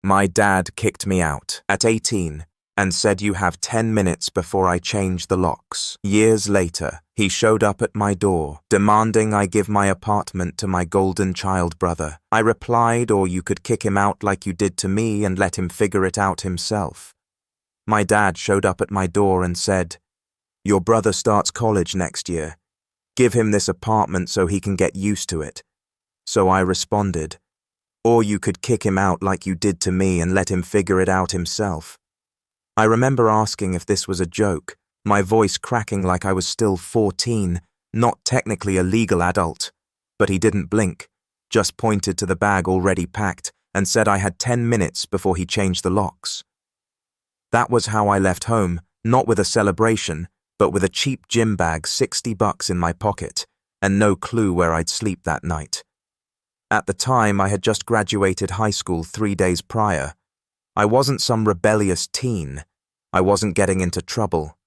My dad kicked me out at 18 and said you have 10 minutes before I change the locks. Years later, he showed up at my door, demanding I give my apartment to my golden child brother. I replied, or you could kick him out like you did to me and let him figure it out himself. My dad showed up at my door and said, your brother starts college next year. Give him this apartment so he can get used to it. So I responded, or you could kick him out like you did to me and let him figure it out himself. I remember asking if this was a joke, my voice cracking like I was still 14, not technically a legal adult. But he didn't blink, just pointed to the bag already packed and said I had 10 minutes before he changed the locks. That was how I left home, not with a celebration, but with a cheap gym bag, $60 in my pocket, and no clue where I'd sleep that night. At the time, I had just graduated high school 3 days prior. I wasn't some rebellious teen. I wasn't getting into trouble.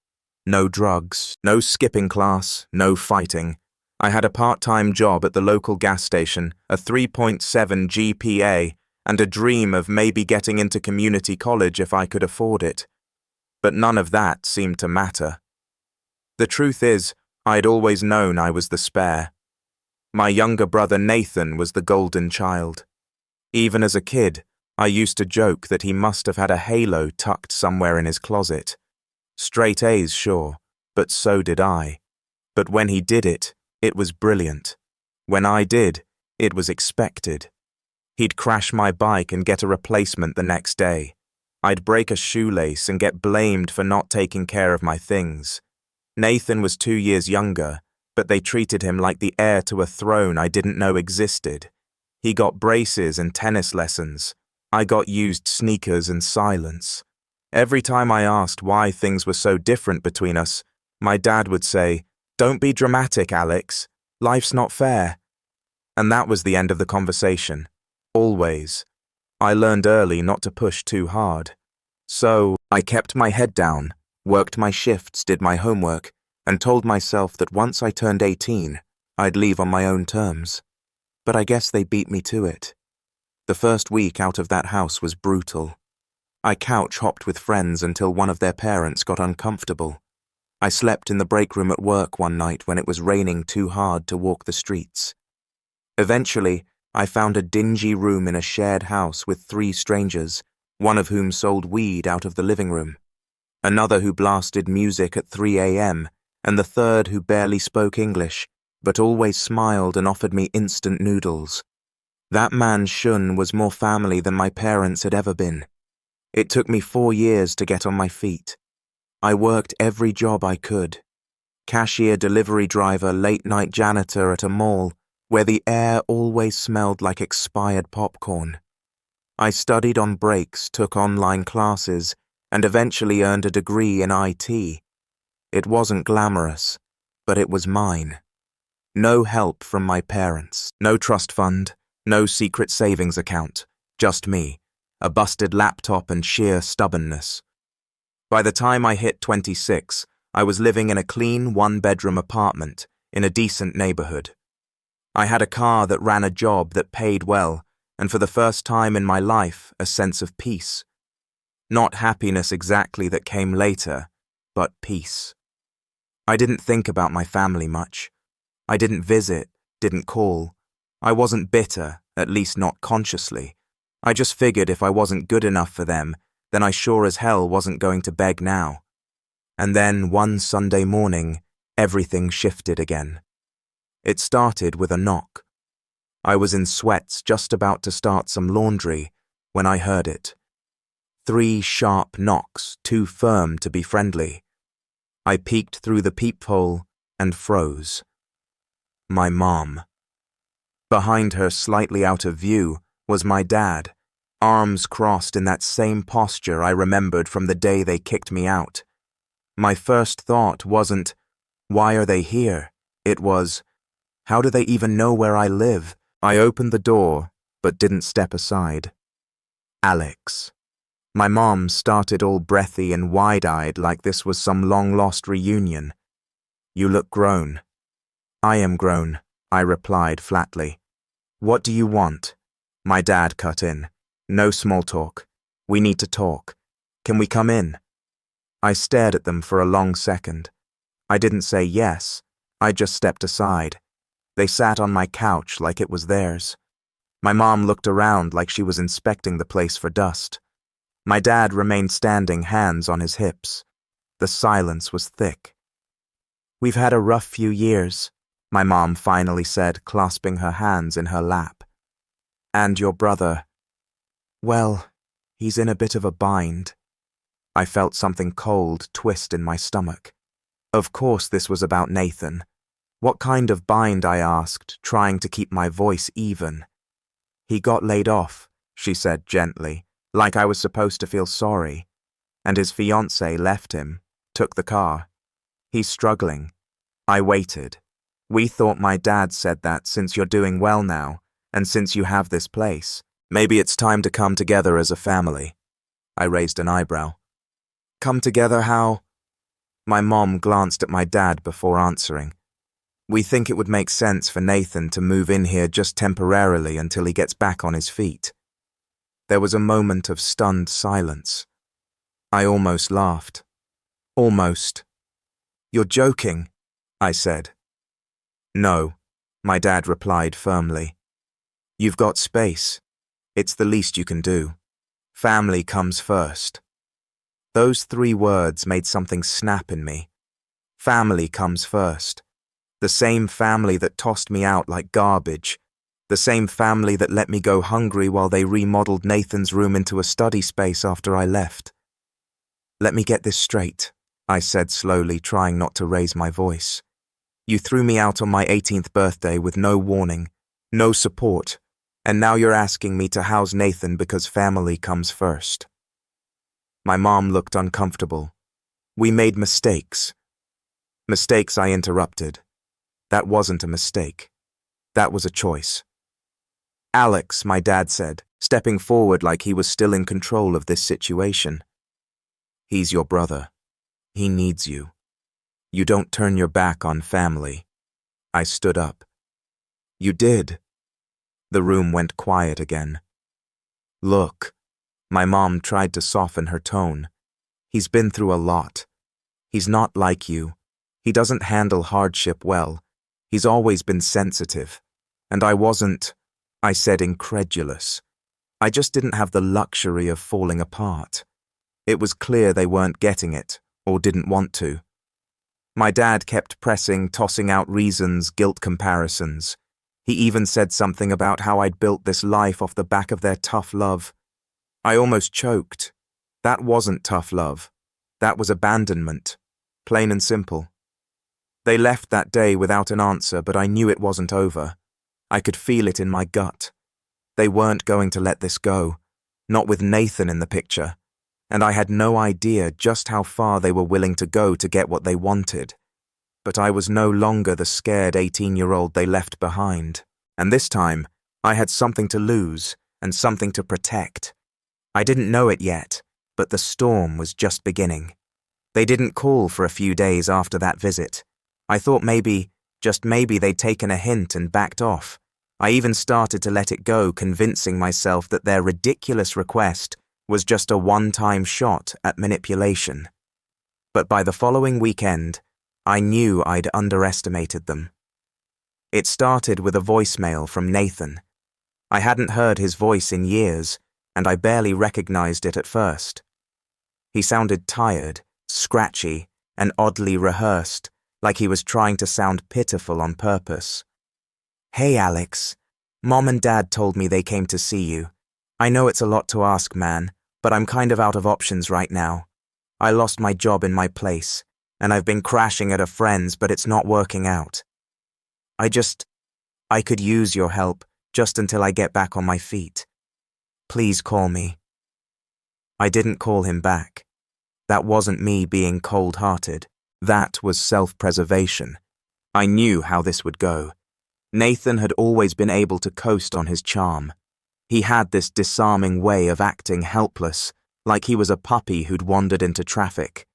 No drugs, no skipping class, no fighting. I had a part-time job at the local gas station, a 3.7 GPA, and a dream of maybe getting into community college if I could afford it. But none of that seemed to matter. The truth is, I'd always known I was the spare. My younger brother Nathan was the golden child. Even as a kid, I used to joke that he must have had a halo tucked somewhere in his closet. Straight A's, sure, but so did I. But when he did it, it was brilliant. When I did, it was expected. He'd crash my bike and get a replacement the next day. I'd break a shoelace and get blamed for not taking care of my things. Nathan was 2 years younger, but they treated him like the heir to a throne I didn't know existed. He got braces and tennis lessons. I got used sneakers and silence. Every time I asked why things were so different between us, my dad would say, "Don't be dramatic, Alex. Life's not fair." And that was the end of the conversation. Always. I learned early not to push too hard. So I kept my head down, worked my shifts, did my homework, and told myself that once I turned 18, I'd leave on my own terms. But I guess they beat me to it. The first week out of that house was brutal. I couch-hopped with friends until one of their parents got uncomfortable. I slept in the break room at work one night when it was raining too hard to walk the streets. Eventually, I found a dingy room in a shared house with 3 strangers, one of whom sold weed out of the living room, another who blasted music at 3 a.m., and the third who barely spoke English, but always smiled and offered me instant noodles. That man Shun was more family than my parents had ever been. It took me 4 years to get on my feet. I worked every job I could. Cashier, delivery driver, late-night janitor at a mall, where the air always smelled like expired popcorn. I studied on breaks, took online classes, and eventually earned a degree in IT. It wasn't glamorous, but it was mine. No help from my parents, no trust fund, no secret savings account, just me, a busted laptop and sheer stubbornness. By the time I hit 26, I was living in a clean 1-bedroom apartment in a decent neighborhood. I had a car that ran a job that paid well, and for the first time in my life, a sense of peace. Not happiness exactly that came later, but peace. I didn't think about my family much. I didn't visit, didn't call. I wasn't bitter, at least not consciously. I just figured if I wasn't good enough for them, then I sure as hell wasn't going to beg now. And then one Sunday morning, everything shifted again. It started with a knock. I was in sweats just about to start some laundry when I heard it. 3 sharp knocks, too firm to be friendly. I peeked through the peephole and froze. My mom. Behind her, slightly out of view, was my dad, arms crossed in that same posture I remembered from the day they kicked me out. My first thought wasn't, why are they here? It was, how do they even know where I live? I opened the door, but didn't step aside. Alex. My mom started all breathy and wide-eyed like this was some long-lost reunion. You look grown. I am grown, I replied flatly. What do you want? My dad cut in. No small talk. We need to talk. Can we come in? I stared at them for a long second. I didn't say yes. I just stepped aside. They sat on my couch like it was theirs. My mom looked around like she was inspecting the place for dust. My dad remained standing, hands on his hips. The silence was thick. "We've had a rough few years," my mom finally said, clasping her hands in her lap. "And your brother, well, he's in a bit of a bind." I felt something cold twist in my stomach. Of course this was about Nathan. What kind of bind, I asked, trying to keep my voice even. "He got laid off," she said gently, like I was supposed to feel sorry. "And his fiancée left him, took the car. He's struggling." I waited. "We thought my dad said that since you're doing well now, and since you have this place, maybe it's time to come together as a family." I raised an eyebrow. "Come together how?" My mom glanced at my dad before answering. "We think it would make sense for Nathan to move in here just temporarily until he gets back on his feet." There was a moment of stunned silence. I almost laughed. "Almost." "You're joking," I said. "No," my dad replied firmly. "You've got space. It's the least you can do. Family comes first." Those 3 words made something snap in me. Family comes first. The same family that tossed me out like garbage. The same family that let me go hungry while they remodeled Nathan's room into a study space after I left. "Let me get this straight," I said slowly, trying not to raise my voice. "You threw me out on my 18th birthday with no warning, no support, and now you're asking me to house Nathan because family comes first." My mom looked uncomfortable. "We made mistakes." "Mistakes," I interrupted. "That wasn't a mistake. That was a choice." "Alex," my dad said, stepping forward like he was still in control of this situation. "He's your brother. He needs you. You don't turn your back on family." I stood up. "You did." The room went quiet again. "Look," my mom tried to soften her tone. "He's been through a lot. He's not like you. He doesn't handle hardship well. He's always been sensitive. And I wasn't," I said, incredulous. "I just didn't have the luxury of falling apart." It was clear they weren't getting it, or didn't want to. My dad kept pressing, tossing out reasons, guilt comparisons. He even said something about how I'd built this life off the back of their tough love. I almost choked. That wasn't tough love. That was abandonment. Plain and simple. They left that day without an answer, but I knew it wasn't over. I could feel it in my gut. They weren't going to let this go, not with Nathan in the picture, and I had no idea just how far they were willing to go to get what they wanted. But I was no longer the scared 18-year-old they left behind, and this time I had something to lose and something to protect. I didn't know it yet, but the storm was just beginning. They didn't call for a few days after that visit. I thought maybe, just maybe, they'd taken a hint and backed off. I even started to let it go, convincing myself that their ridiculous request was just a one-time shot at manipulation. But by the following weekend, I knew I'd underestimated them. It started with a voicemail from Nathan. I hadn't heard his voice in years, and I barely recognized it at first. He sounded tired, scratchy, and oddly rehearsed, like he was trying to sound pitiful on purpose. "Hey, Alex. Mom and Dad told me they came to see you. I know it's a lot to ask, man, but I'm kind of out of options right now. I lost my job in my place, and I've been crashing at a friend's, but it's not working out. I could use your help just until I get back on my feet. Please call me." I didn't call him back. That wasn't me being cold-hearted. That was self-preservation. I knew how this would go. Nathan had always been able to coast on his charm. He had this disarming way of acting helpless, like he was a puppy who'd wandered into traffic.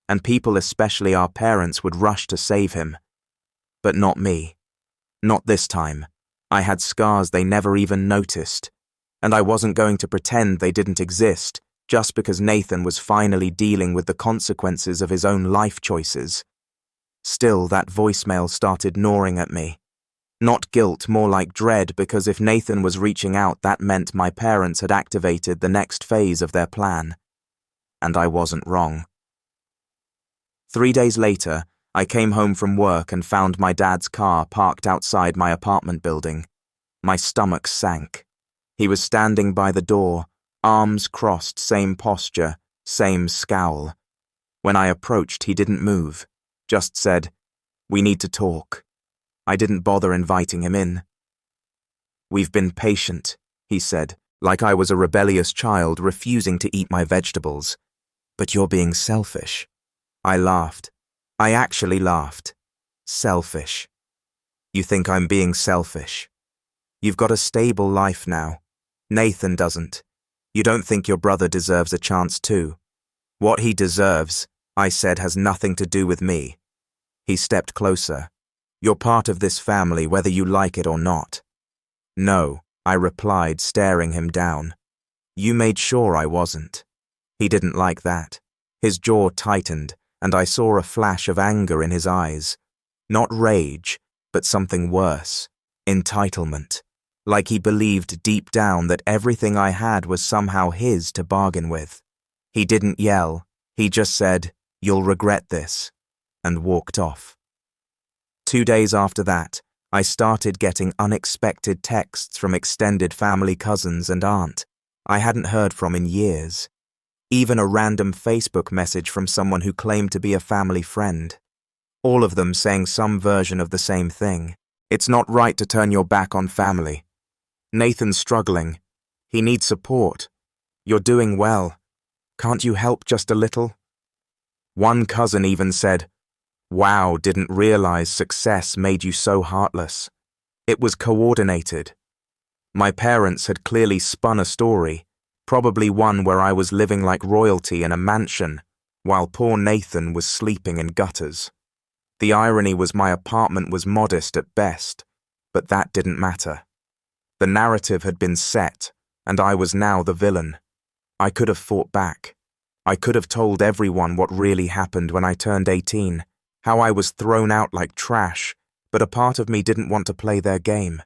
And people, especially our parents, would rush to save him. But not me. Not this time. I had scars they never even noticed. and I wasn't going to pretend they didn't exist just because Nathan was finally dealing with the consequences of his own life choices. Still, that voicemail started gnawing at me. Not guilt, more like dread, because if Nathan was reaching out, that meant my parents had activated the next phase of their plan. And I wasn't wrong. 3 days later, I came home from work and found my dad's car parked outside my apartment building. My stomach sank. He was standing by the door, arms crossed, same posture, same scowl. When I approached, he didn't move, just said, "We need to talk." I didn't bother inviting him in. "We've been patient," he said, like I was a rebellious child refusing to eat my vegetables. "But you're being selfish." I laughed. I actually laughed. Selfish. You think I'm being selfish? You've got a stable life now. Nathan doesn't. You don't think your brother deserves a chance too? What he deserves, I said, has nothing to do with me. He stepped closer. You're part of this family whether you like it or not. No, I replied, staring him down. You made sure I wasn't. He didn't like that. His jaw tightened, and I saw a flash of anger in his eyes. Not rage, but something worse. Entitlement. Like he believed deep down that everything I had was somehow his to bargain with. He didn't yell. He just said, "You'll regret this," and walked off. 2 days after that, I started getting unexpected texts from extended family cousins and aunt I hadn't heard from in years. Even a random Facebook message from someone who claimed to be a family friend. All of them saying some version of the same thing. It's not right to turn your back on family. Nathan's struggling. He needs support. You're doing well. Can't you help just a little? One cousin even said, "Wow, didn't realize success made you so heartless." It was coordinated. My parents had clearly spun a story, probably one where I was living like royalty in a mansion, while poor Nathan was sleeping in gutters. The irony was my apartment was modest at best, but that didn't matter. The narrative had been set, and I was now the villain. I could have fought back. I could have told everyone what really happened when I turned 18, how I was thrown out like trash, but a part of me didn't want to play their game.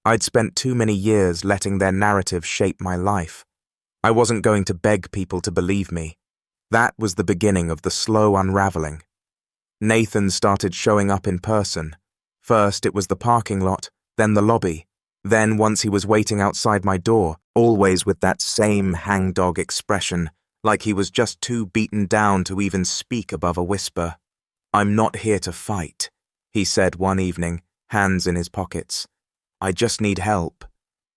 I'd spent too many years letting their narrative shape my life. I wasn't going to beg people to believe me. That was the beginning of the slow unraveling. Nathan started showing up in person. First it was the parking lot, then the lobby. Then once he was waiting outside my door, always with that same hangdog expression, like he was just too beaten down to even speak above a whisper. "I'm not here to fight," he said one evening, hands in his pockets. "I just need help."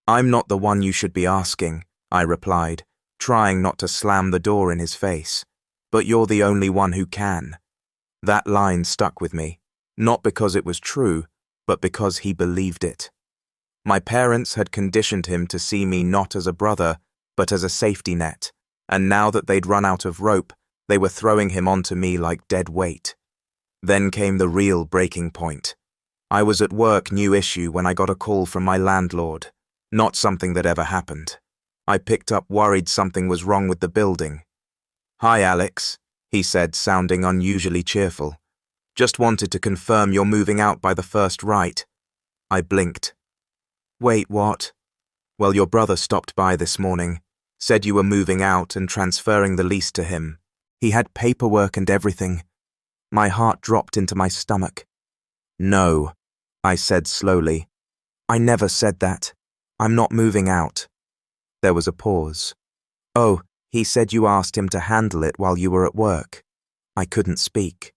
"I'm not the one you should be asking," I replied, trying not to slam the door in his face. "But you're the only one who can." That line stuck with me, not because it was true, but because he believed it. My parents had conditioned him to see me not as a brother, but as a safety net, and now that they'd run out of rope, they were throwing him onto me like dead weight. Then came the real breaking point. I was at work, new issue, when I got a call from my landlord. Not something that ever happened. I picked up worried something was wrong with the building. "Hi, Alex," he said, sounding unusually cheerful. "Just wanted to confirm you're moving out by the first right." I blinked. "Wait, what?" "Well, your brother stopped by this morning, said you were moving out and transferring the lease to him. He had paperwork and everything." My heart dropped into my stomach. "No," I said slowly. "I never said that. I'm not moving out." There was a pause. "Oh, he said you asked him to handle it while you were at work." I couldn't speak.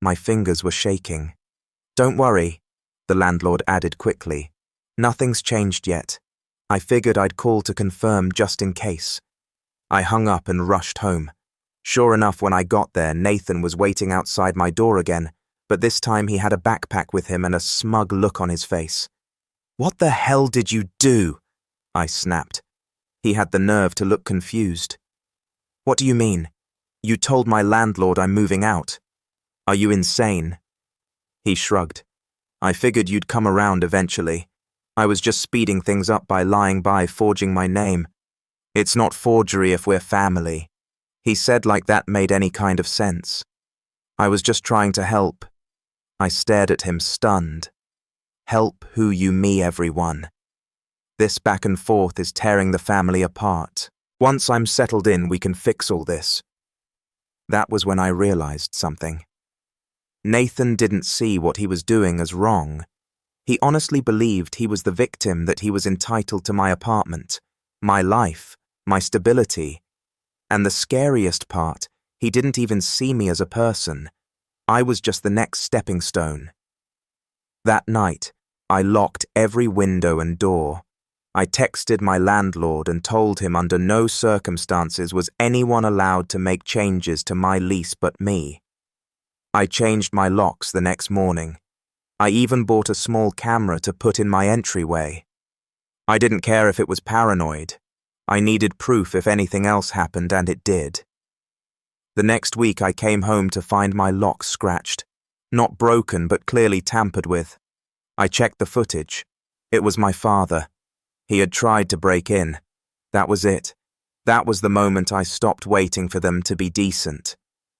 My fingers were shaking. "Don't worry," the landlord added quickly. "Nothing's changed yet. I figured I'd call to confirm just in case." I hung up and rushed home. Sure enough, when I got there, Nathan was waiting outside my door again, but this time he had a backpack with him and a smug look on his face. "What the hell did you do?" I snapped. He had the nerve to look confused. "What do you mean? You told my landlord I'm moving out. Are you insane?" He shrugged. "I figured you'd come around eventually. I was just speeding things up by lying by, forging my name. It's not forgery if we're family. He said like that made any kind of sense. I was just trying to help. I stared at him, stunned. Help who you me, everyone. This back and forth is tearing the family apart. Once I'm settled in, we can fix all this. That was when I realized something. Nathan didn't see what he was doing as wrong. He honestly believed he was the victim, that he was entitled to my apartment, my life, my stability. And the scariest part, he didn't even see me as a person. I was just the next stepping stone. That night, I locked every window and door. I texted my landlord and told him under no circumstances was anyone allowed to make changes to my lease but me. I changed my locks the next morning. I even bought a small camera to put in my entryway. I didn't care if it was paranoid. I needed proof if anything else happened, and it did. The next week I came home to find my lock scratched. Not broken, but clearly tampered with. I checked the footage. It was my father. He had tried to break in. That was it. That was the moment I stopped waiting for them to be decent.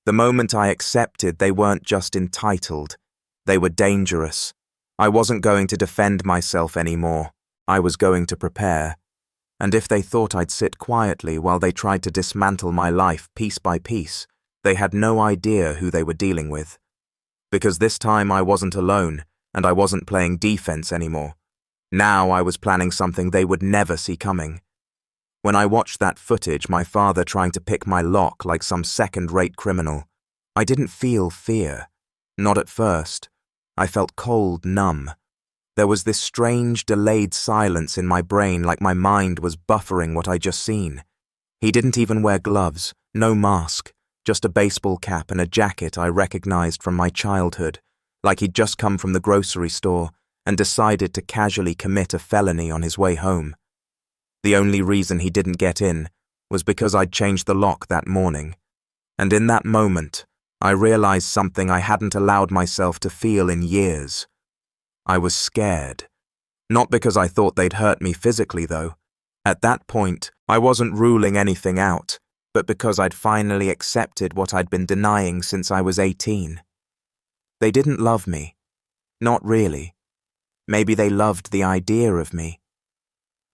The moment I accepted they weren't just entitled. They were dangerous. I wasn't going to defend myself anymore. I was going to prepare. And if they thought I'd sit quietly while they tried to dismantle my life piece by piece, they had no idea who they were dealing with. Because this time I wasn't alone, and I wasn't playing defense anymore. Now I was planning something they would never see coming. When I watched that footage, my father trying to pick my lock like some second-rate criminal, I didn't feel fear. Not at first. I felt cold, numb. There was this strange, delayed silence in my brain, like my mind was buffering what I'd just seen. He didn't even wear gloves, no mask, just a baseball cap and a jacket I recognized from my childhood, like he'd just come from the grocery store and decided to casually commit a felony on his way home. The only reason he didn't get in was because I'd changed the lock that morning. And in that moment, I realized something I hadn't allowed myself to feel in years. I was scared. Not because I thought they'd hurt me physically, though. At that point, I wasn't ruling anything out, but because I'd finally accepted what I'd been denying since I was 18. They didn't love me. Not really. Maybe they loved the idea of me.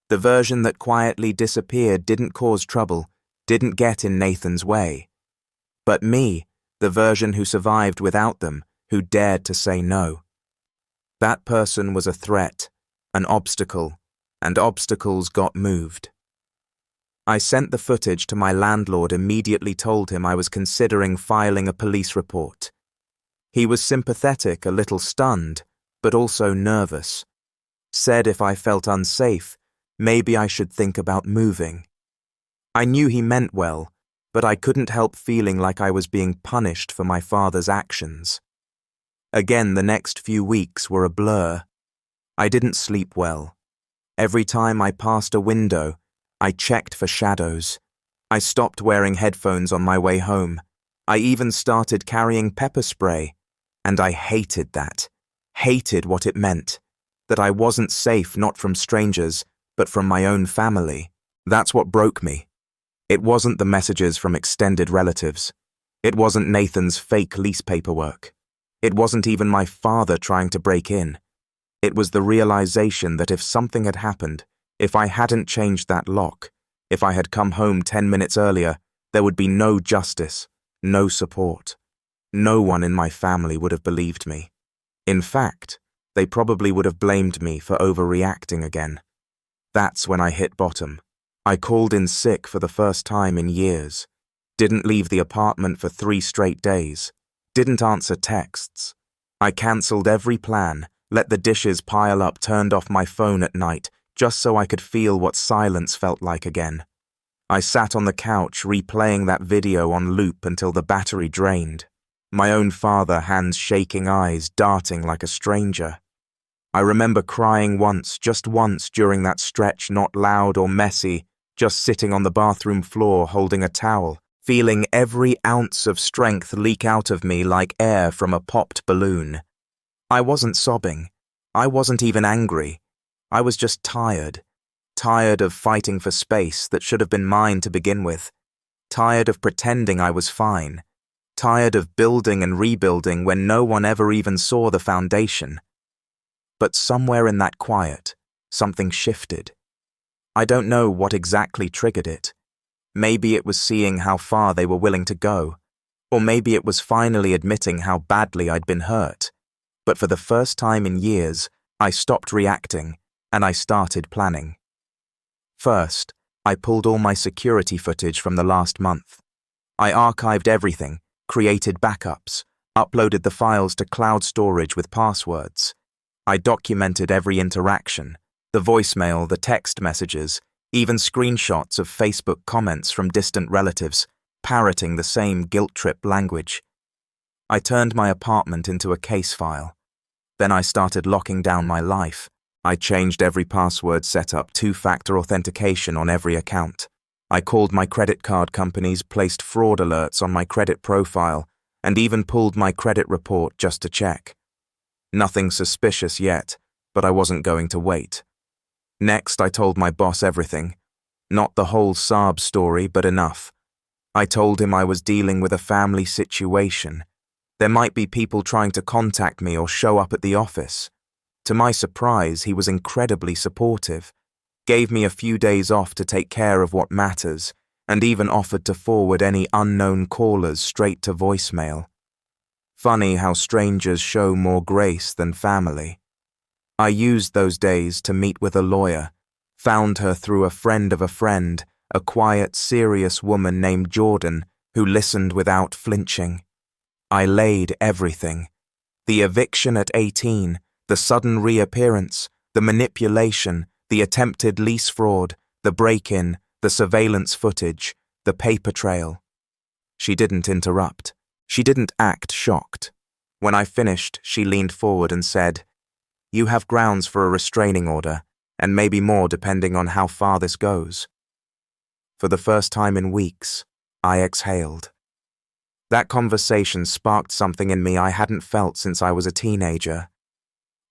The version that quietly disappeared didn't cause trouble, didn't get in Nathan's way. But me, the version who survived without them, who dared to say no. That person was a threat, an obstacle, and obstacles got moved. I sent the footage to my landlord, immediately told him I was considering filing a police report. He was sympathetic, a little stunned, but also nervous. Said if I felt unsafe, maybe I should think about moving. I knew he meant well, but I couldn't help feeling like I was being punished for my father's actions. Again, the next few weeks were a blur. I didn't sleep well. Every time I passed a window, I checked for shadows. I stopped wearing headphones on my way home. I even started carrying pepper spray, and I hated that. Hated what it meant. That I wasn't safe, not from strangers, but from my own family. That's what broke me. It wasn't the messages from extended relatives. It wasn't Nathan's fake lease paperwork. It wasn't even my father trying to break in. It was the realization that if something had happened, if I hadn't changed that lock, if I had come home 10 minutes earlier, there would be no justice, no support. No one in my family would have believed me. In fact, they probably would have blamed me for overreacting again. That's when I hit bottom. I called in sick for the first time in years. Didn't leave the apartment for 3 straight days. Didn't answer texts. I cancelled every plan, let the dishes pile up, turned off my phone at night, just so I could feel what silence felt like again. I sat on the couch replaying that video on loop until the battery drained. My own father, hands shaking, eyes darting like a stranger. I remember crying once, just once during that stretch, not loud or messy, just sitting on the bathroom floor holding a towel, feeling every ounce of strength leak out of me like air from a popped balloon. I wasn't sobbing. I wasn't even angry. I was just tired. Tired of fighting for space that should have been mine to begin with. Tired of pretending I was fine. Tired of building and rebuilding when no one ever even saw the foundation. But somewhere in that quiet, something shifted. I don't know what exactly triggered it. Maybe it was seeing how far they were willing to go, or maybe it was finally admitting how badly I'd been hurt. But for the first time in years, I stopped reacting, and I started planning. First, I pulled all my security footage from the last month. I archived everything, created backups, uploaded the files to cloud storage with passwords. I documented every interaction, the voicemail, the text messages, even screenshots of Facebook comments from distant relatives, parroting the same guilt trip language. I turned my apartment into a case file. Then I started locking down my life. I changed every password, set up two-factor authentication on every account. I called my credit card companies, placed fraud alerts on my credit profile, and even pulled my credit report just to check. Nothing suspicious yet, but I wasn't going to wait. Next, I told my boss everything. Not the whole Saab story, but enough. I told him I was dealing with a family situation. There might be people trying to contact me or show up at the office. To my surprise, he was incredibly supportive, gave me a few days off to take care of what matters, and even offered to forward any unknown callers straight to voicemail. Funny how strangers show more grace than family. I used those days to meet with a lawyer, found her through a friend of a friend, a quiet, serious woman named Jordan who listened without flinching. I laid everything. The eviction at 18, the sudden reappearance, the manipulation, the attempted lease fraud, the break-in, the surveillance footage, the paper trail. She didn't interrupt. She didn't act shocked. When I finished, she leaned forward and said, "You have grounds for a restraining order, and maybe more depending on how far this goes." For the first time in weeks, I exhaled. That conversation sparked something in me I hadn't felt since I was a teenager.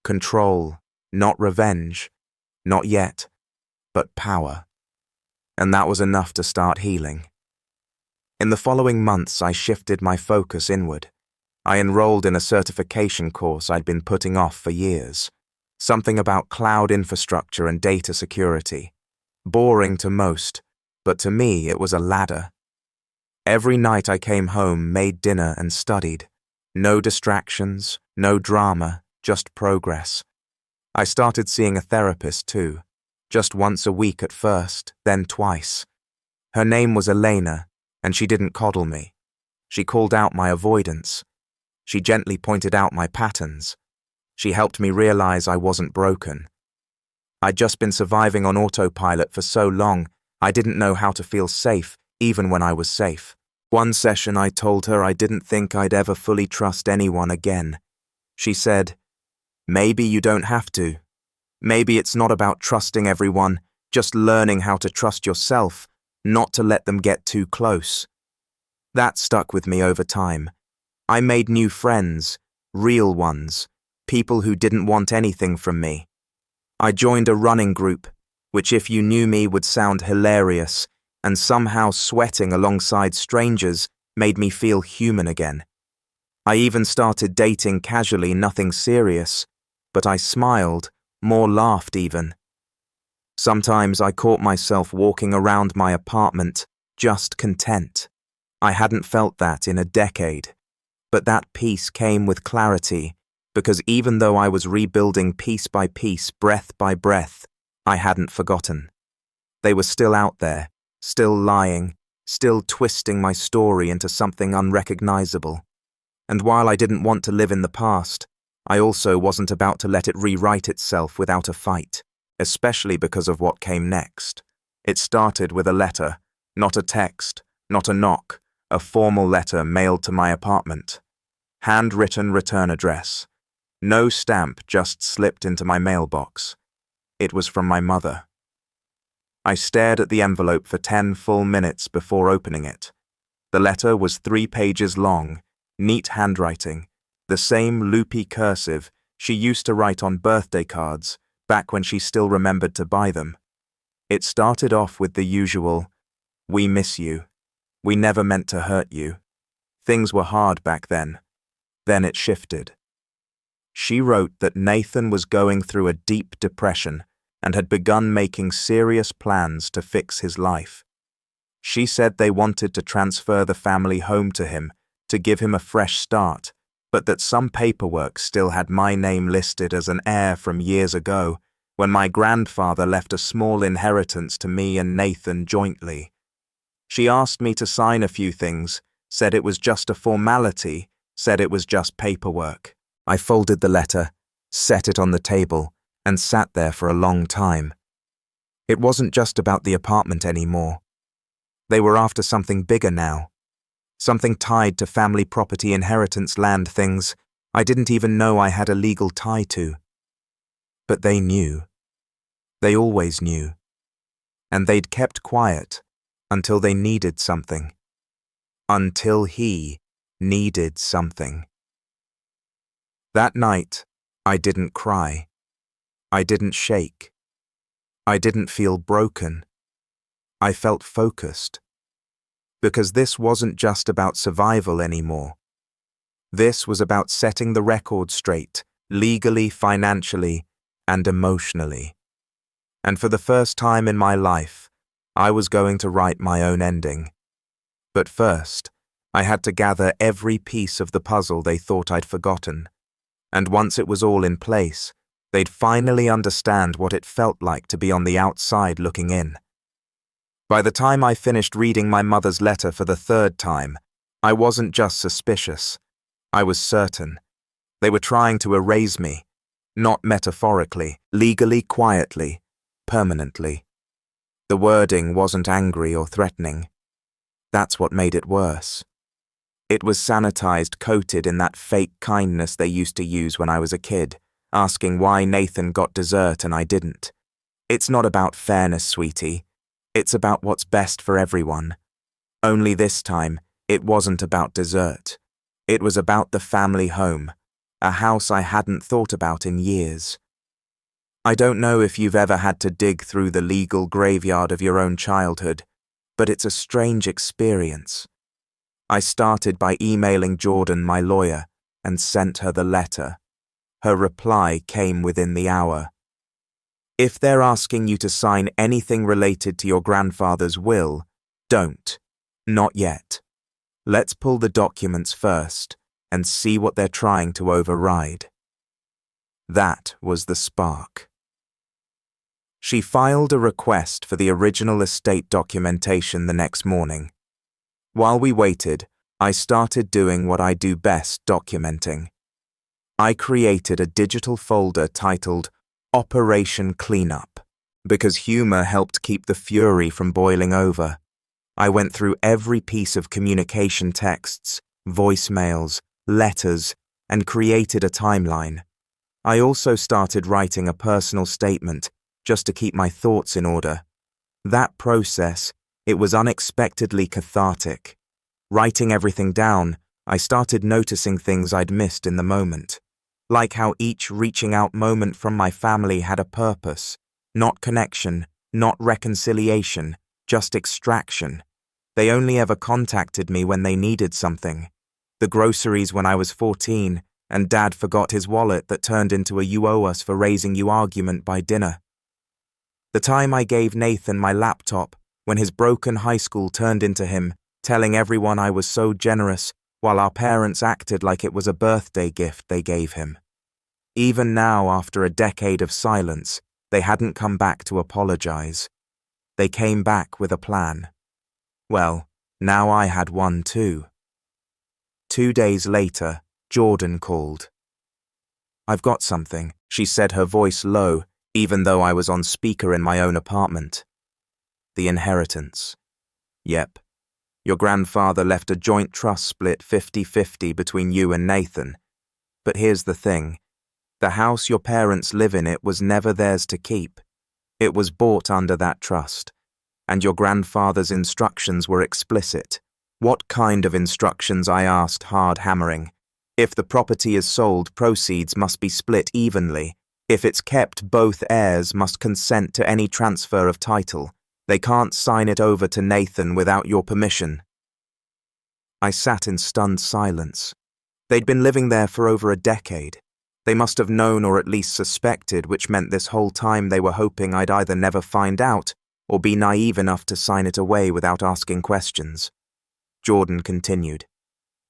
Control, not revenge, not yet, but power. And that was enough to start healing. In the following months, I shifted my focus inward. I enrolled in a certification course I'd been putting off for years. Something about cloud infrastructure and data security. Boring to most, but to me it was a ladder. Every night I came home, made dinner and studied. No distractions, no drama, just progress. I started seeing a therapist too, just once a week at first, then twice. Her name was Elena, and she didn't coddle me. She called out my avoidance. She gently pointed out my patterns. She helped me realize I wasn't broken. I'd just been surviving on autopilot for so long, I didn't know how to feel safe, even when I was safe. One session I told her I didn't think I'd ever fully trust anyone again. She said, "Maybe you don't have to. Maybe it's not about trusting everyone, just learning how to trust yourself, not to let them get too close." That stuck with me over time. I made new friends, real ones, people who didn't want anything from me. I joined a running group, which if you knew me would sound hilarious, and somehow sweating alongside strangers made me feel human again. I even started dating casually, nothing serious, but I smiled, more laughed even. Sometimes I caught myself walking around my apartment, just content. I hadn't felt that in a decade. But that peace came with clarity, because even though I was rebuilding piece by piece, breath by breath, I hadn't forgotten. They were still out there, still lying, still twisting my story into something unrecognizable. And while I didn't want to live in the past, I also wasn't about to let it rewrite itself without a fight, especially because of what came next. It started with a letter, not a text, not a knock, a formal letter mailed to my apartment. Handwritten return address. No stamp, just slipped into my mailbox. It was from my mother. I stared at the envelope for 10 full minutes before opening it. The letter was 3 pages long, neat handwriting, the same loopy cursive she used to write on birthday cards, back when she still remembered to buy them. It started off with the usual, "We miss you. We never meant to hurt you. Things were hard back then." Then it shifted. She wrote that Nathan was going through a deep depression and had begun making serious plans to fix his life. She said they wanted to transfer the family home to him to give him a fresh start, but that some paperwork still had my name listed as an heir from years ago, when my grandfather left a small inheritance to me and Nathan jointly. She asked me to sign a few things, said it was just a formality, said it was just paperwork. I folded the letter, set it on the table, and sat there for a long time. It wasn't just about the apartment anymore. They were after something bigger now. Something tied to family property inheritance land things I didn't even know I had a legal tie to. But they knew. They always knew. And they'd kept quiet until they needed something. Until he needed something. That night, I didn't cry. I didn't shake. I didn't feel broken. I felt focused. Because this wasn't just about survival anymore. This was about setting the record straight, legally, financially, and emotionally. And for the first time in my life, I was going to write my own ending. But first, I had to gather every piece of the puzzle they thought I'd forgotten. And once it was all in place, they'd finally understand what it felt like to be on the outside looking in. By the time I finished reading my mother's letter for the third time, I wasn't just suspicious. I was certain. They were trying to erase me, not metaphorically, legally, quietly, permanently. The wording wasn't angry or threatening. That's what made it worse. It was sanitized, coated in that fake kindness they used to use when I was a kid, asking why Nathan got dessert and I didn't. It's not about fairness, sweetie. It's about what's best for everyone. Only this time, it wasn't about dessert. It was about the family home, a house I hadn't thought about in years. I don't know if you've ever had to dig through the legal graveyard of your own childhood, but it's a strange experience. I started by emailing Jordan, my lawyer, and sent her the letter. Her reply came within the hour. If they're asking you to sign anything related to your grandfather's will, don't. Not yet. Let's pull the documents first and see what they're trying to override. That was the spark. She filed a request for the original estate documentation the next morning. While we waited, I started doing what I do best, documenting. I created a digital folder titled Operation Cleanup, because humor helped keep the fury from boiling over. I went through every piece of communication texts, voicemails, letters, and created a timeline. I also started writing a personal statement just to keep my thoughts in order. That process, it was unexpectedly cathartic. Writing everything down, I started noticing things I'd missed in the moment. Like how each reaching out moment from my family had a purpose, not connection, not reconciliation, just extraction. They only ever contacted me when they needed something. The groceries when I was 14, and Dad forgot his wallet that turned into a "you owe us for raising you" argument by dinner. The time I gave Nathan my laptop when his broken high school turned into him, telling everyone I was so generous, while our parents acted like it was a birthday gift they gave him. Even now, after a decade of silence, they hadn't come back to apologize. They came back with a plan. Well, now I had one too. 2 days later, Jordan called. "I've got something," she said, her voice low, even though I was on speaker in my own apartment. "The inheritance. Yep. Your grandfather left a joint trust split 50-50 between you and Nathan. But here's the thing. The house your parents live in, it was never theirs to keep. It was bought under that trust. And your grandfather's instructions were explicit. What kind of instructions, I asked, hard hammering. If the property is sold, proceeds must be split evenly. If it's kept, both heirs must consent to any transfer of title. They can't sign it over to Nathan without your permission." I sat in stunned silence. They'd been living there for over a decade. They must have known or at least suspected, which meant this whole time they were hoping I'd either never find out or be naive enough to sign it away without asking questions. Jordan continued,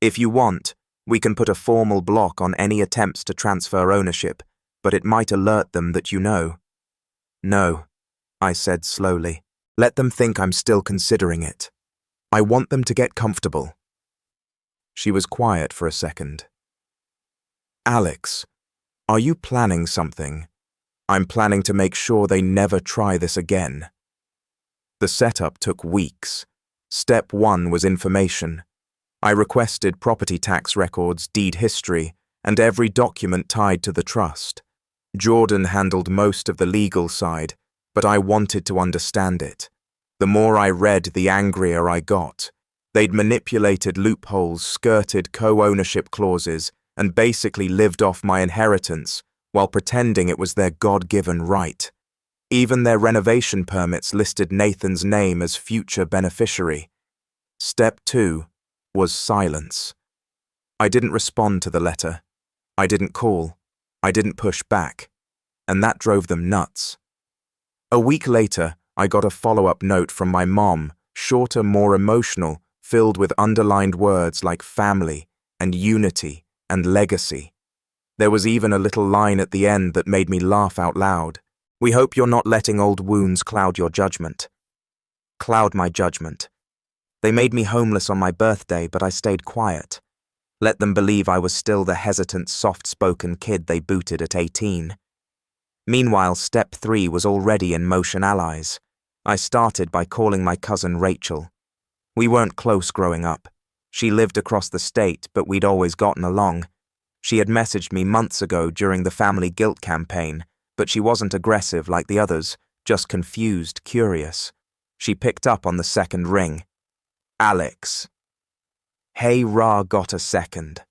"If you want, we can put a formal block on any attempts to transfer ownership, but it might alert them that you know." "No," I said slowly. "Let them think I'm still considering it. I want them to get comfortable." She was quiet for a second. "Alex, are you planning something?" "I'm planning to make sure they never try this again." The setup took weeks. Step 1 was information. I requested property tax records, deed history, and every document tied to the trust. Jordan handled most of the legal side, but I wanted to understand it. The more I read, the angrier I got. They'd manipulated loopholes, skirted co-ownership clauses, and basically lived off my inheritance while pretending it was their God-given right. Even their renovation permits listed Nathan's name as future beneficiary. Step 2 was silence. I didn't respond to the letter. I didn't call. I didn't push back. And that drove them nuts. A week later, I got a follow-up note from my mom, shorter, more emotional, filled with underlined words like family and unity and legacy. There was even a little line at the end that made me laugh out loud. "We hope you're not letting old wounds cloud your judgment." Cloud my judgment. They made me homeless on my birthday, but I stayed quiet. Let them believe I was still the hesitant, soft-spoken kid they booted at 18. Meanwhile, step 3 was already in motion. Allies. I started by calling my cousin Rachel. We weren't close growing up. She lived across the state, but we'd always gotten along. She had messaged me months ago during the family guilt campaign, but she wasn't aggressive like the others, just confused, curious. She picked up on the second ring. "Alex." Hey Ra got a second.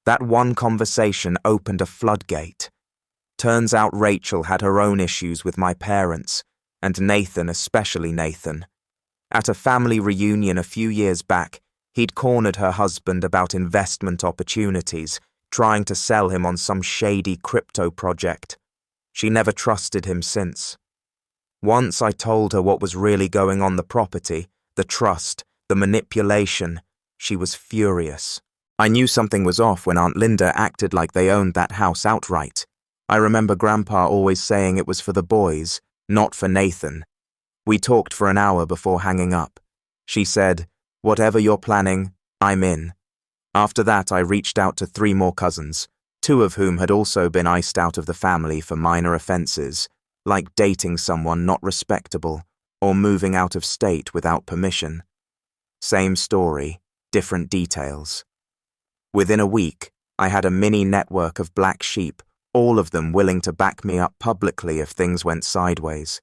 That one conversation opened a floodgate. Turns out Rachel had her own issues with my parents, and Nathan, especially Nathan. At a family reunion a few years back, he'd cornered her husband about investment opportunities, trying to sell him on some shady crypto project. She never trusted him since. Once I told her what was really going on: the property, the trust, the manipulation. She was furious. I knew something was off when Aunt Linda acted like they owned that house outright. I remember Grandpa always saying it was for the boys, not for Nathan. We talked for an hour before hanging up. She said, "Whatever you're planning, I'm in." After that, I reached out to 3 more cousins, 2 of whom had also been iced out of the family for minor offenses, like dating someone not respectable or moving out of state without permission. Same story, different details. Within a week, I had a mini network of black sheep, all of them willing to back me up publicly if things went sideways.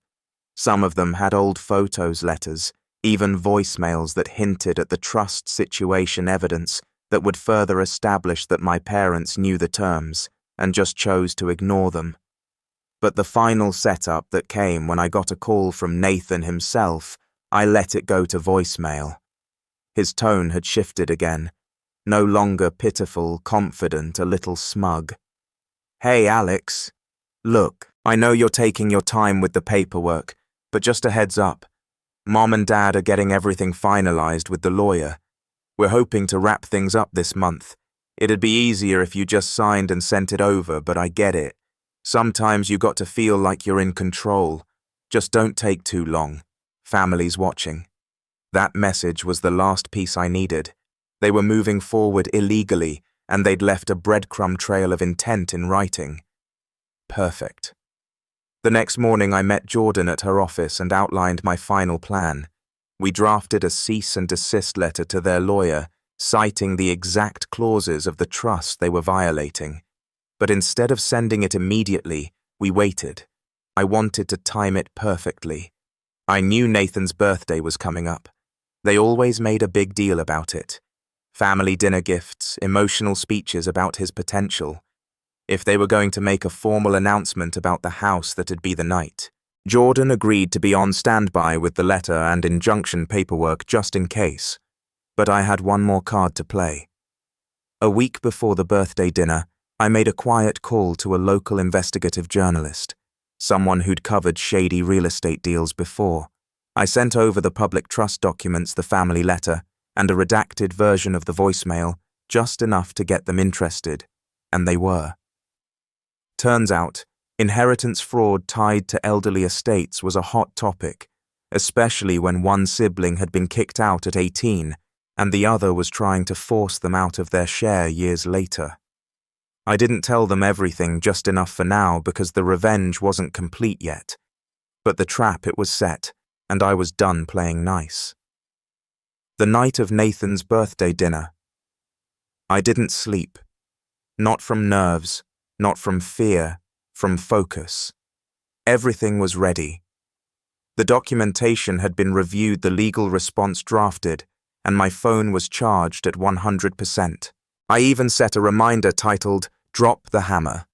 Some of them had old photos, letters, even voicemails that hinted at the trust situation, evidence that would further establish that my parents knew the terms and just chose to ignore them. But the final setup that came when I got a call from Nathan himself, I let it go to voicemail. His tone had shifted again, no longer pitiful, confident, a little smug. "Hey, Alex. Look, I know you're taking your time with the paperwork, but just a heads up. Mom and Dad are getting everything finalized with the lawyer. We're hoping to wrap things up this month. It'd be easier if you just signed and sent it over, but I get it. Sometimes you got to feel like you're in control. Just don't take too long. Family's watching." That message was the last piece I needed. They were moving forward illegally, and they'd left a breadcrumb trail of intent in writing. Perfect. The next morning I met Jordan at her office and outlined my final plan. We drafted a cease and desist letter to their lawyer, citing the exact clauses of the trust they were violating. But instead of sending it immediately, we waited. I wanted to time it perfectly. I knew Nathan's birthday was coming up. They always made a big deal about it. Family dinner gifts, emotional speeches about his potential. if they were going to make a formal announcement about the house that'd be the night. Jordan agreed to be on standby with the letter and injunction paperwork just in case, but I had one more card to play. A week before the birthday dinner, I made a quiet call to a local investigative journalist, someone who'd covered shady real estate deals before. I sent over the public trust documents, the family letter, and a redacted version of the voicemail, just enough to get them interested, and they were. Turns out, inheritance fraud tied to elderly estates was a hot topic, especially when one sibling had been kicked out at 18 and the other was trying to force them out of their share years later. I didn't tell them everything, just enough for now, because the revenge wasn't complete yet. But the trap, it was set, and I was done playing nice. The night of Nathan's birthday dinner. I didn't sleep. Not from nerves, not from fear, from focus. Everything was ready. The documentation had been reviewed, the legal response drafted, and my phone was charged at 100%. I even set a reminder titled, "Drop the Hammer."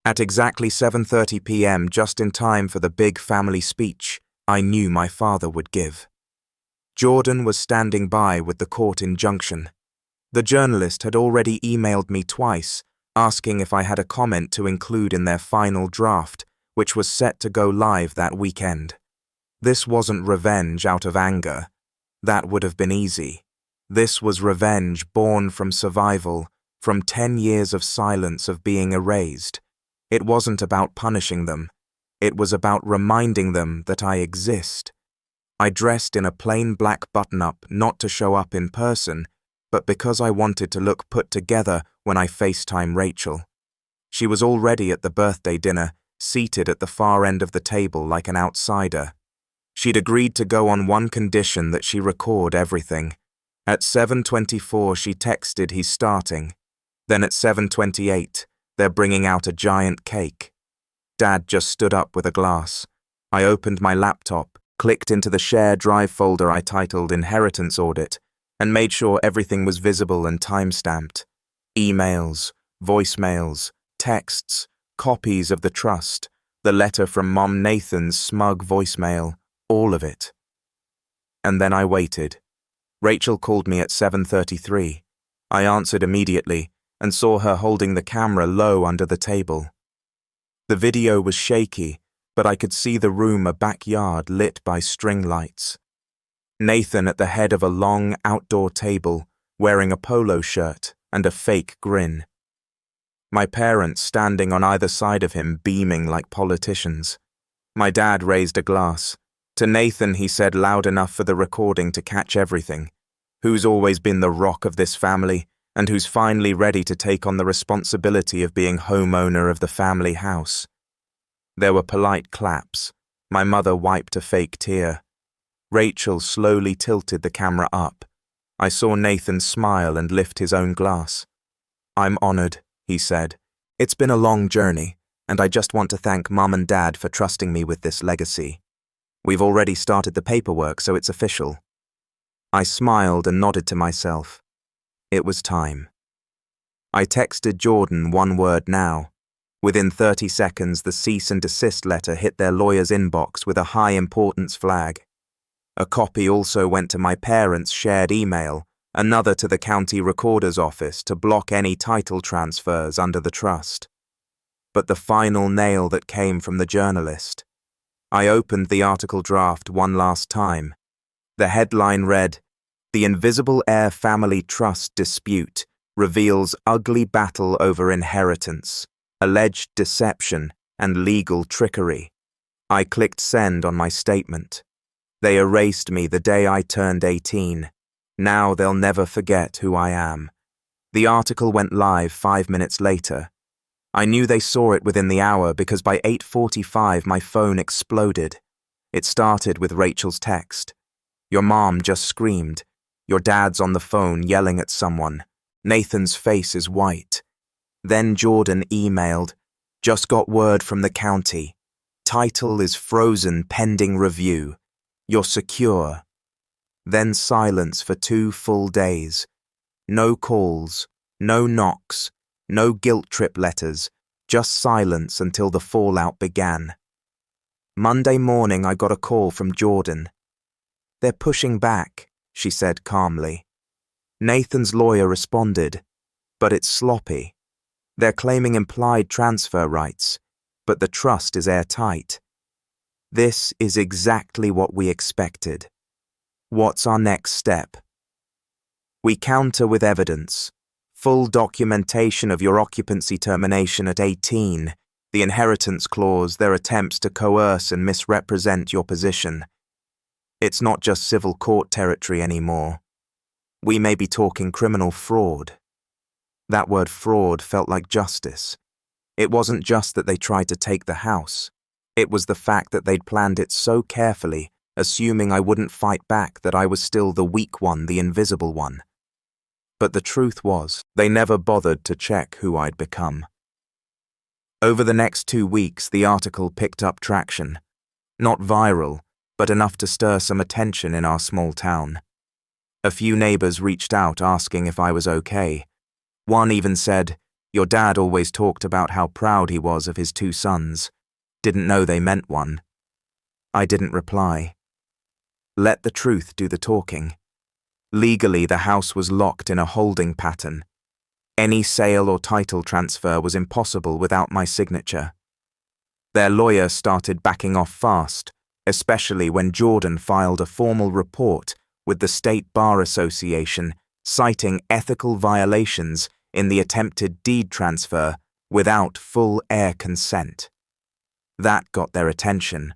At exactly 7:30 p.m., just in time for the big family speech I knew my father would give. Jordan was standing by with the court injunction. The journalist had already emailed me twice, asking if I had a comment to include in their final draft, which was set to go live that weekend. This wasn't revenge out of anger. That would have been easy. This was revenge born from survival, from 10 years of silence, of being erased. It wasn't about punishing them. It was about reminding them that I exist. I dressed in a plain black button-up, not to show up in person, but because I wanted to look put together when I FaceTime Rachel. She was already at the birthday dinner, seated at the far end of the table like an outsider. She'd agreed to go on one condition, that she record everything. At 7:24 she texted, "He's starting." Then at 7:28, they're bringing out a giant cake. Dad just stood up with a glass. I opened my laptop, clicked into the share drive folder I titled Inheritance Audit, and made sure everything was visible and time-stamped. Emails, voicemails, texts, copies of the trust, the letter from Mom Nathan's smug voicemail, all of it. And then I waited. Rachel called me at 7:33. I answered immediately and saw her holding the camera low under the table. The video was shaky, but I could see the room, a backyard lit by string lights. Nathan at the head of a long outdoor table, wearing a polo shirt and a fake grin. My parents standing on either side of him, beaming like politicians. My dad raised a glass. To Nathan he said loud enough for the recording to catch everything, who's always been the rock of this family and who's finally ready to take on the responsibility of being homeowner of the family house. There were polite claps. My mother wiped a fake tear. Rachel slowly tilted the camera up. I saw Nathan smile and lift his own glass. "I'm honored," he said. "It's been a long journey, and I just want to thank Mom and Dad for trusting me with this legacy. We've already started the paperwork, so it's official." I smiled and nodded to myself. It was time. I texted Jordan one word now. Within 30 seconds, the cease and desist letter hit their lawyer's inbox with a high importance flag. A copy also went to my parents' shared email, another to the county recorder's office to block any title transfers under the trust. But the final nail that came from the journalist. I opened the article draft one last time. The headline read, "The Invisible Heir Family Trust Dispute Reveals Ugly Battle Over Inheritance, Alleged Deception and Legal Trickery." I clicked send on my statement. They erased me the day I turned 18. Now they'll never forget who I am. The article went live 5 minutes later. I knew they saw it within the hour because by 8:45 my phone exploded. It started with Rachel's text. "Your mom just screamed. Your dad's on the phone yelling at someone. Nathan's face is white." Then Jordan emailed, "Just got word from the county. Title is frozen pending review. You're secure." Then silence for 2 full days. No calls, no knocks, No guilt trip letters, just silence until the fallout began. Monday morning I got a call from Jordan. "They're pushing back," she said calmly. Nathan's lawyer responded, "But it's sloppy. They're claiming implied transfer rights, but the trust is airtight." This is exactly what we expected. What's our next step? We counter with evidence. Full documentation of your occupancy termination at 18, the inheritance clause, their attempts to coerce and misrepresent your position. It's not just civil court territory anymore. We may be talking criminal fraud. That word fraud felt like justice. It wasn't just that they tried to take the house. It was the fact that they'd planned it so carefully, assuming I wouldn't fight back, that I was still the weak one, the invisible one. But the truth was, they never bothered to check who I'd become. Over the next 2 weeks, the article picked up traction. Not viral, but enough to stir some attention in our small town. A few neighbors reached out asking if I was okay. One even said, "Your dad always talked about how proud he was of his 2 sons. Didn't know they meant one." I didn't reply. Let the truth do the talking. Legally, the house was locked in a holding pattern. Any sale or title transfer was impossible without my signature. Their lawyer started backing off fast, especially when Jordan filed a formal report with the State Bar Association citing ethical violations in the attempted deed transfer without full heir consent. That got their attention.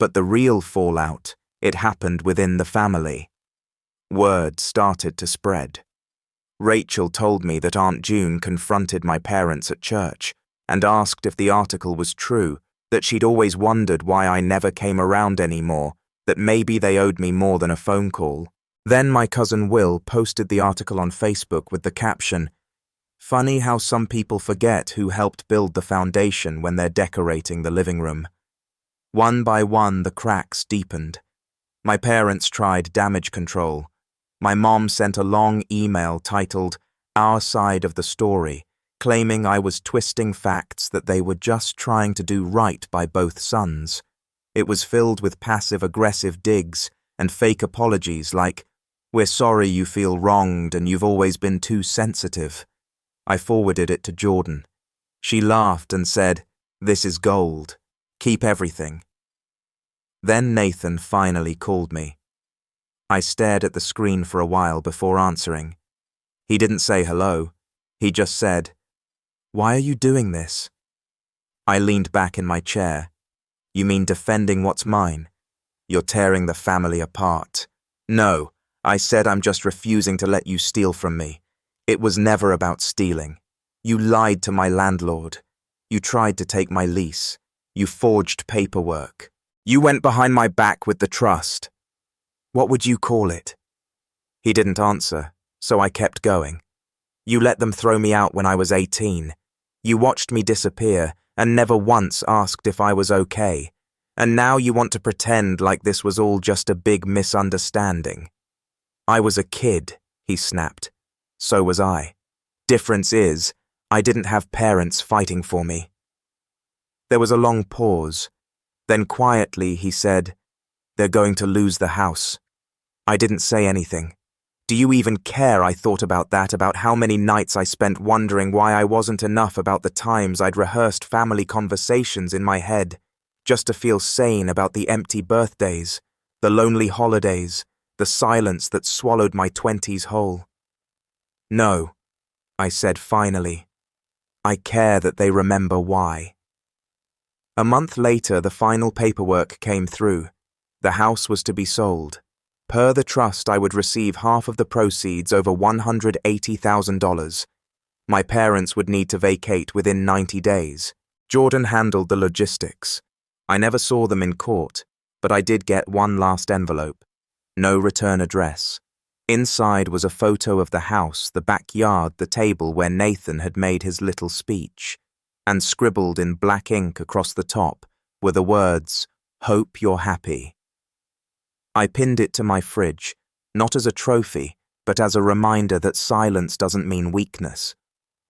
But the real fallout, it happened within the family. Word started to spread. Rachel told me that Aunt June confronted my parents at church and asked if the article was true, that she'd always wondered why I never came around anymore, that maybe they owed me more than a phone call. Then my cousin Will posted the article on Facebook with the caption, "Funny how some people forget who helped build the foundation when they're decorating the living room." One by one, the cracks deepened. My parents tried damage control. My mom sent a long email titled, "Our Side of the Story," claiming I was twisting facts, that they were just trying to do right by both sons. It was filled with passive-aggressive digs and fake apologies like, "We're sorry you feel wronged and you've always been too sensitive." I forwarded it to Jordan. She laughed and said, "This is gold. Keep everything." Then Nathan finally called me. I stared at the screen for a while before answering. He didn't say hello. He just said, "Why are you doing this?" I leaned back in my chair. "You mean defending what's mine? You're tearing the family apart." "No," I said, "I'm just refusing to let you steal from me. It was never about stealing. You lied to my landlord. You tried to take my lease. You forged paperwork. You went behind my back with the trust. What would you call it?" He didn't answer, so I kept going. "You let them throw me out when I was 18. You watched me disappear and never once asked if I was okay. And now you want to pretend like this was all just a big misunderstanding." "I was a kid," he snapped. "So was I. Difference is, I didn't have parents fighting for me." There was a long pause. Then quietly he said, "They're going to lose the house." I didn't say anything. "Do you even care?" I thought about that, about how many nights I spent wondering why I wasn't enough, about the times I'd rehearsed family conversations in my head, just to feel sane, about the empty birthdays, the lonely holidays, the silence that swallowed my 20s whole. "No," I said finally. "I care that they remember why." A month later, the final paperwork came through. The house was to be sold. Per the trust, I would receive half of the proceeds, over $180,000. My parents would need to vacate within 90 days. Jordan handled the logistics. I never saw them in court, but I did get one last envelope. No return address. Inside was a photo of the house, the backyard, the table where Nathan had made his little speech, and scribbled in black ink across the top were the words, "Hope you're happy." I pinned it to my fridge, not as a trophy, but as a reminder that silence doesn't mean weakness.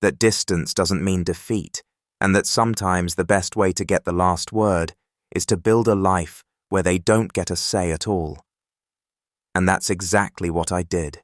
that distance doesn't mean defeat, and that sometimes the best way to get the last word is to build a life where they don't get a say at all. And that's exactly what I did.